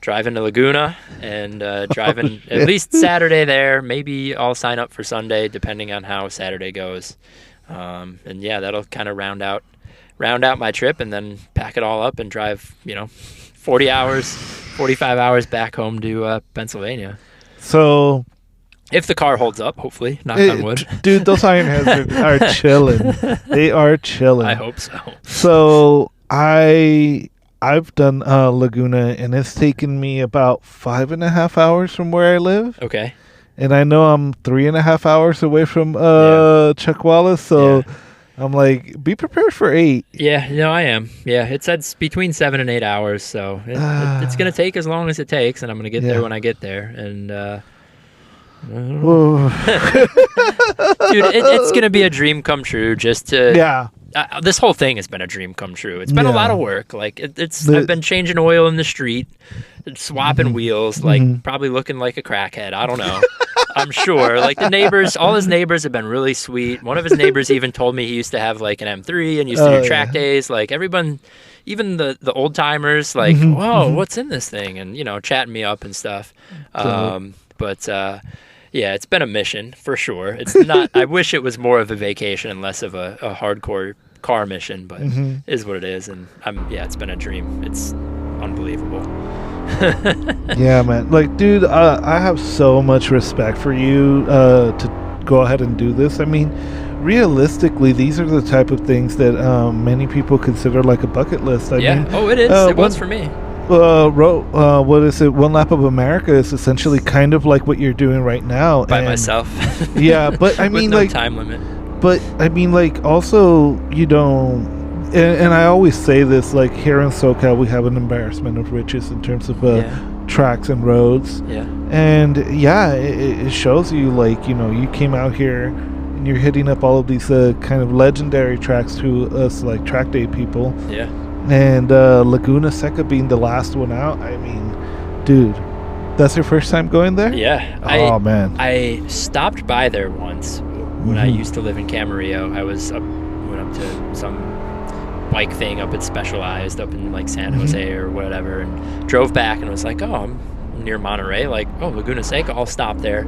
driving to Laguna and driving at least Saturday there. Maybe I'll sign up for Sunday, depending on how Saturday goes. And yeah, that'll kind of round out my trip, and then pack it all up and drive, 40 hours, 45 hours back home to Pennsylvania. So... if the car holds up, hopefully, knock on wood. Dude, those iron heads are chilling. They are chilling. I hope so. So I've done Laguna, and it's taken me about 5.5 hours from where I live. Okay. And I know I'm 3.5 hours away from Chuckwalla, so I'm like, be prepared for 8. Yeah, no, I am. Yeah, it said between 7 and 8 hours, so it's going to take as long as it takes, and I'm going to get there when I get there. And dude, it's going to be a dream come true just to... Yeah. This whole thing has been a dream come true. It's been a lot of work. Like I've been changing oil in the street, swapping wheels, like probably looking like a crackhead. I don't know. I'm sure. Like all his neighbors have been really sweet. One of his neighbors even told me he used to have like an M3 and used to do track days. Like everyone, even the old timers, like, whoa, what's in this thing? And chatting me up and stuff. Yeah, it's been a mission for sure. It's not. I wish it was more of a vacation and less of a hardcore car mission, but it is what it is. And it's been a dream. It's unbelievable. Yeah, man. Like, dude, I have so much respect for you to go ahead and do this. I mean, realistically, these are the type of things that many people consider like a bucket list. I mean, it is. It was for me. What is it? One Lap of America is essentially kind of like what you're doing right now. By myself. Yeah, but I mean, with no like time limit. But I mean, like, also, and I always say this, like, here in SoCal, we have an embarrassment of riches in terms of tracks and roads. Yeah. And it shows you, like, you came out here and you're hitting up all of these kind of legendary tracks to us, like, track day people. Yeah. And Laguna Seca being the last one out, I mean, dude, that's your first time going there? Yeah. Man. I stopped by there once when I used to live in Camarillo. I went up to some bike thing up at Specialized up in like San Jose or whatever, and drove back and was like, oh, I'm near Monterey. Like, oh, Laguna Seca, I'll stop there.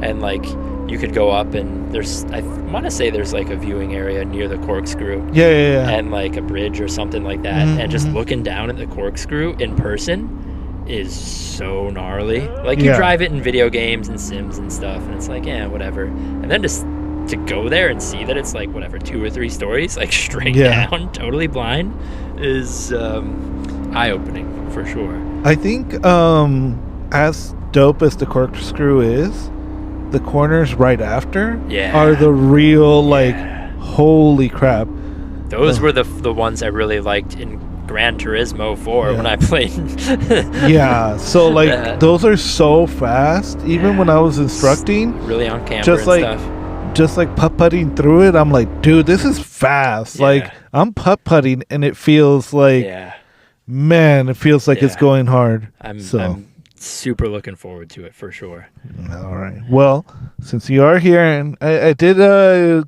And like, you could go up and I want to say there's like a viewing area near the Corkscrew. Yeah. And like a bridge or something like that. And just looking down at the Corkscrew in person is so gnarly. Like, you drive it in video games and Sims and stuff, and it's like, yeah, whatever. And then just to go there and see that it's like, whatever, 2 or 3 stories, like straight down, totally blind, is... eye-opening for sure. I think as dope as the corkscrew is, the corners right after are the real, like, holy crap. Those were the ones I really liked in Gran Turismo 4 when I played. So, like, those are so fast. Even when I was instructing. Really on camera just and like, stuff. Just like putt-putting through it, I'm like, dude, this is fast. Like, I'm putt-putting, and it feels like, man, it feels like it's going hard. I'm super looking forward to it for sure. All right. Well, since you are here, and I did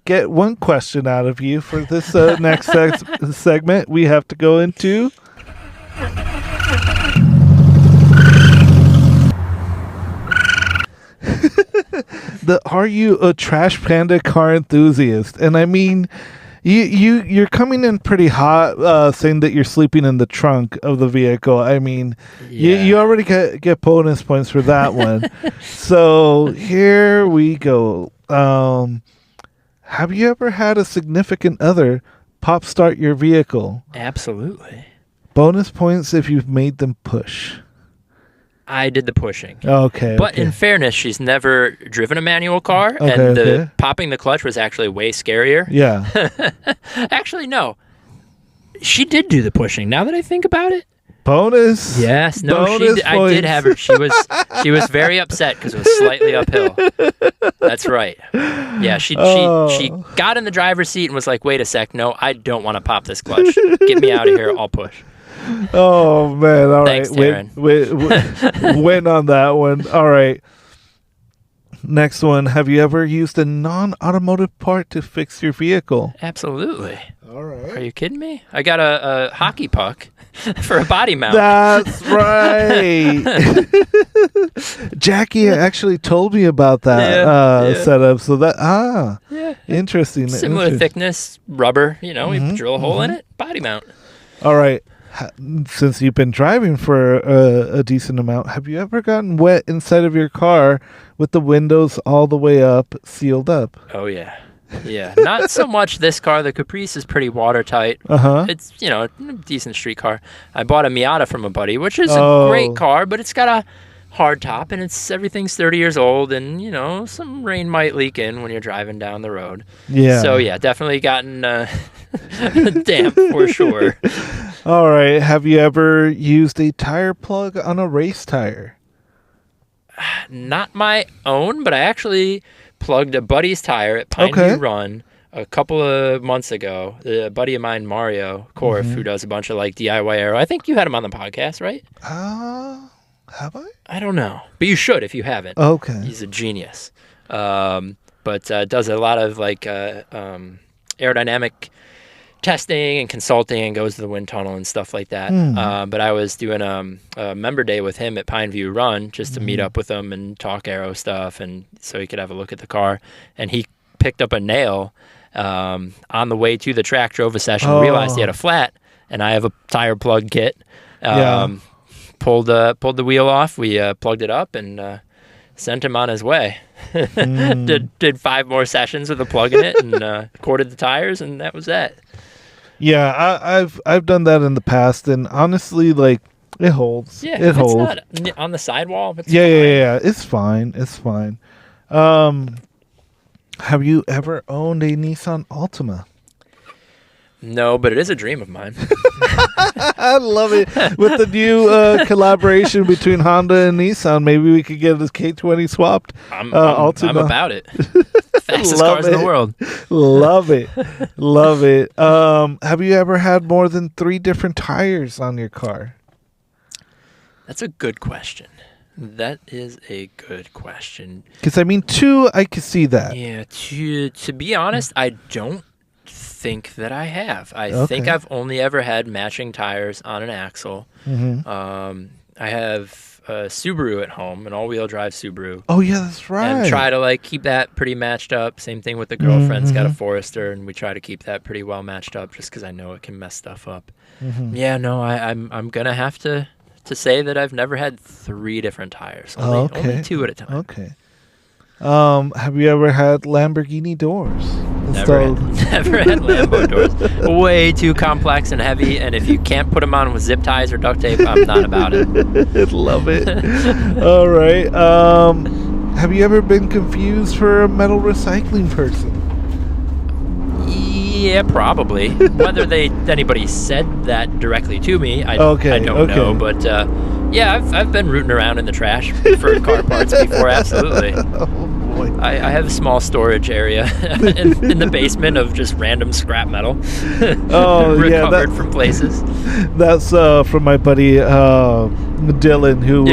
get one question out of you for this next segment, we have to go into... Are you a trash panda car enthusiast? And I mean, you're coming in pretty hot, saying that you're sleeping in the trunk of the vehicle. I mean, you already get bonus points for that one. So here we go. Have you ever had a significant other pop start your vehicle? Absolutely. Bonus points if you've made them push. I did the pushing. Okay. But in fairness, she's never driven a manual car, and popping the clutch was actually way scarier. Yeah. Actually, no. She did do the pushing. Now that I think about it. Bonus. Yes. No. I did have her. She was very upset because it was slightly uphill. That's right. Yeah. She got in the driver's seat and was like, "Wait a sec. No, I don't want to pop this clutch. Get me out of here. I'll push." Oh man! All right, Thanks, Darren. Win on that one. All right. Next one. Have you ever used a non-automotive part to fix your vehicle? Absolutely. All right. Are you kidding me? I got a hockey puck for a body mount. That's right. Jackie actually told me about that setup. So that interesting. Similar thickness, rubber. You know, we drill a hole in it. Body mount. All right. Since you've been driving for a decent amount, have you ever gotten wet inside of your car with the windows all the way up, sealed up? Oh, yeah. Yeah. Not so much this car. The Caprice is pretty watertight. It's, a decent street car. I bought a Miata from a buddy, which is a great car, but it's got a hard top, and everything's 30 years old, and, some rain might leak in when you're driving down the road. Yeah. So, yeah, definitely gotten damp for sure. All right. Have you ever used a tire plug on a race tire? Not my own, but I actually plugged a buddy's tire at Pineview Run a couple of months ago. A buddy of mine, Mario Korf, who does a bunch of like DIY aero. I think you had him on the podcast, right? Have I? I don't know, but you should if you haven't. Okay. He's a genius. But does a lot of like aerodynamic testing and consulting and goes to the wind tunnel and stuff like that. But I was doing a member day with him at Pineview Run just to meet up with him and talk aero stuff, and so he could have a look at the car. And he picked up a nail on the way to the track, drove a session, realized he had a flat, and I have a tire plug kit. Pulled the wheel off. We plugged it up and sent him on his way. Did 5 more sessions with a plug in it and corded the tires, and that was that. Yeah, I've done that in the past, and honestly, like, it holds. Yeah, it holds. It's not on the sidewall. It's fine. Yeah. It's fine. It's fine. Have you ever owned a Nissan Altima? No, but it is a dream of mine. I love it. With the new collaboration between Honda and Nissan, maybe we could get this K20 swapped. I'm about it. Fastest cars in the world. Love it. Love it. Have you ever had more than 3 different tires on your car? That's a good question. That is a good question. Because, 2, I could see that. Yeah, to be honest, I don't think that I have. I think I've only ever had matching tires on an axle. I have a Subaru at home, an all-wheel drive Subaru. Oh yeah, that's right. And try to like keep that pretty matched up. Same thing with the girlfriend's got a Forester, and we try to keep that pretty well matched up, just because I know it can mess stuff up. Yeah, no, I'm gonna have to say that I've never had 3 different tires. Only 2 at a time. Okay. Have you ever had Lamborghini doors? installed. Never had Lambo doors. Way too complex and heavy, and if you can't put them on with zip ties or duct tape, I'm not about it. Love it. All right. Have you ever been confused for a metal recycling person? Yeah, probably. Whether anybody said that directly to me, I don't know. But yeah, I've been rooting around in the trash for car parts before. Absolutely. Oh boy. I have a small storage area in the basement of just random scrap metal. Recovered from places. That's from my buddy Dylan, who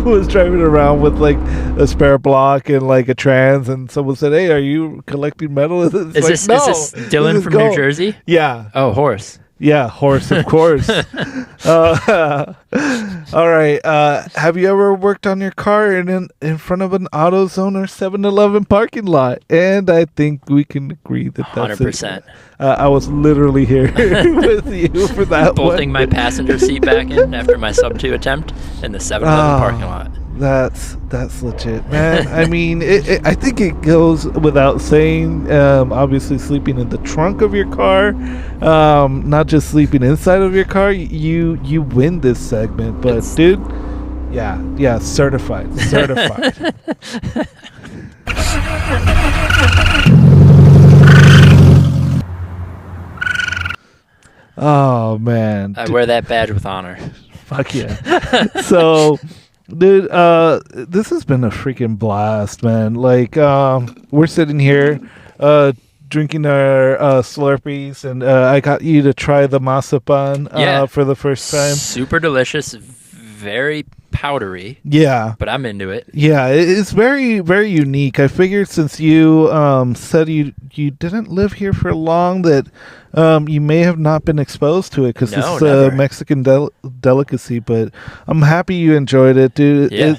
was driving around with like a spare block and like a trans, and someone said, "Hey, are you collecting metal?" Is this Dylan from New Jersey? Yeah. Oh, horse. Yeah, horse, of course. All right. Have you ever worked on your car in front of an AutoZone or 7-Eleven parking lot? And I think we can agree that that's 100%. I was literally here with you for that bolting my passenger seat back in after my sub-2 attempt in the 7-Eleven parking lot. That's legit, man. I mean, I think it goes without saying. Obviously, sleeping in the trunk of your car, not just sleeping inside of your car. You win this segment, but dude, yeah, certified. Oh man, I wear that badge with honor. Fuck yeah. So. Dude, this has been a freaking blast, man. Like, we're sitting here, drinking our Slurpees, and I got you to try the masapan for the first time. Super delicious, very powdery. Yeah. But I'm into it. Yeah, it's very, very unique. I figured since you said you didn't live here for long that you may have not been exposed to it because it's a Mexican delicacy, but I'm happy you enjoyed it, dude. Yeah.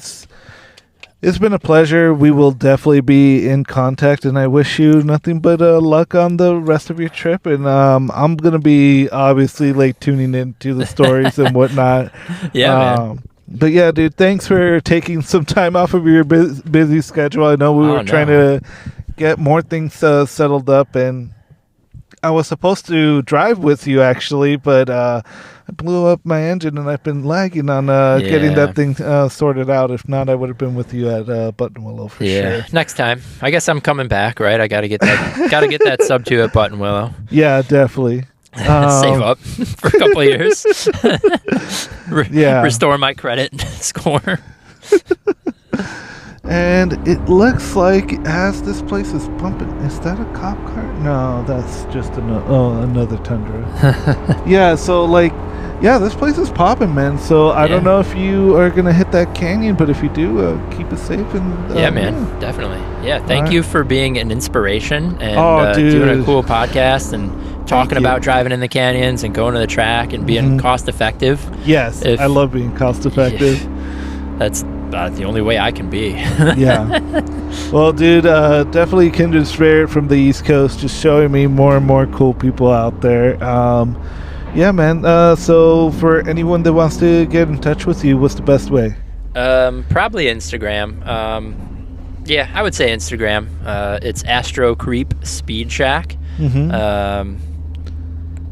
It's been a pleasure. We will definitely be in contact, and I wish you nothing but luck on the rest of your trip. And I'm going to be obviously like tuning into the stories and whatnot. Yeah, man. But yeah, dude, thanks for taking some time off of your busy schedule. I know we were trying to get more things settled up, and I was supposed to drive with you actually, but I blew up my engine and I've been lagging on getting that thing sorted out. If not, I would have been with you at Buttonwillow for sure. Next time. I guess I'm coming back, right? I got to get that sub-2 at Buttonwillow. Yeah, definitely. Save up for a couple of years. Restore my credit score. And it looks like as this place is pumping, is that a cop car? No, that's just another Tundra. Yeah, so this place is popping, man. So I don't know if you are gonna hit that canyon, but if you do, keep it safe. And man, definitely. Yeah, thank you for being an inspiration and doing a cool podcast and talking about driving in the canyons and going to the track and being cost effective. Yes, I love being cost effective. That's the only way I can be. Yeah. Well, dude, definitely kindred spirit from the East Coast, just showing me more and more cool people out there. Yeah, man. So for anyone that wants to get in touch with you, what's the best way? Probably Instagram. Yeah, I would say Instagram. It's Astro Creep Speed Shack.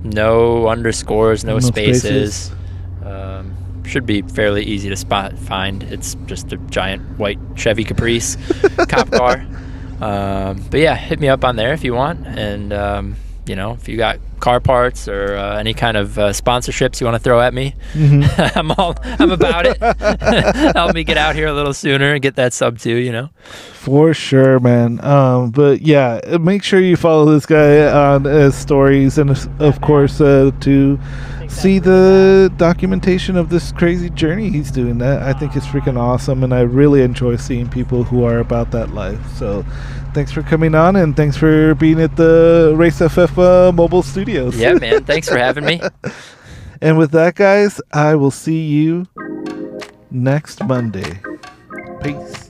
No underscores, no spaces. Should be fairly easy to find. It's just a giant white Chevy Caprice cop car. But yeah, hit me up on there if you want. And if you got car parts or any kind of sponsorships you want to throw at me, I'm about it. Help me get out here a little sooner and get that sub-2, For sure, man. But yeah, make sure you follow this guy on his stories, and of course to see the documentation of this crazy journey he's doing. That I think is freaking awesome, and I really enjoy seeing people who are about that life. So thanks for coming on, and thanks for being at the RaceFF mobile studios. Yeah, man. Thanks for having me. And with that, guys, I will see you next Monday. Peace.